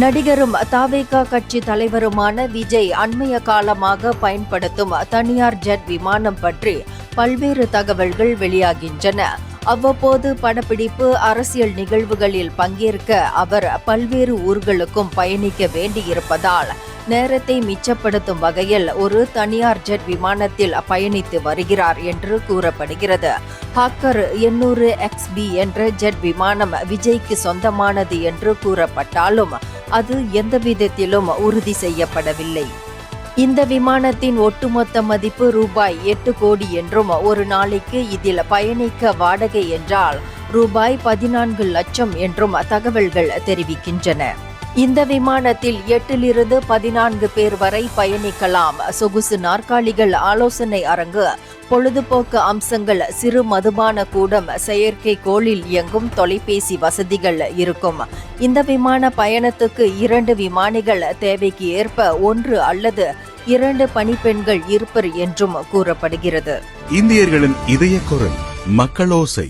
நடிகரும் தவேகா கட்சி தலைவருமான விஜய் அண்மைய காலமாக பயன்படுத்தும் தனியார் ஜெட் விமானம் பற்றி பல்வேறு தகவல்கள் வெளியாகின்றன. அவ்வப்போது படப்பிடிப்பு, அரசியல் நிகழ்வுகளில் பங்கேற்க அவர் பல்வேறு ஊர்களுக்கும் பயணிக்க வேண்டியிருப்பதால் நேரத்தை மிச்சப்படுத்தும் வகையில் ஒரு தனியார் ஜெட் விமானத்தில் பயணித்து வருகிறார் என்று கூறப்படுகிறது. ஹக்கர் 800XB என்ற ஜெட் விமானம் விஜய்க்கு சொந்தமானது என்று கூறப்பட்டாலும் அது எந்தவிதத்திலும் உறுதி செய்யப்படவில்லை. இந்த விமானத்தின் ஒட்டுமொத்த மதிப்பு ரூபாய் 8 கோடி என்றும் ஒரு நாளைக்கு இதில் பயணிக்க வாடகை என்றால் ரூபாய் 14 லட்சம் என்றும் தகவல்கள் தெரிவிக்கின்றன. இந்த விமானத்தில் 8லிருந்து 14 பேர் வரை பயணிக்கலாம். சொகுசு நாற்காலிகள், ஆலோசனை அரங்கு, பொழுதுபோக்கு அம்சங்கள், சிறு மதுபான கூடம், செயற்கைக்கோளில் இயங்கும் தொலைபேசி வசதிகள் இருக்கும். இந்த விமான பயணத்துக்கு 2 விமானிகள், தேவைக்கு ஏற்ப 1 அல்லது 2 பணிப்பெண்கள் இருப்பர் என்றும் கூறப்படுகிறது. இந்தியர்களின் இதய குரல் மக்களோசை.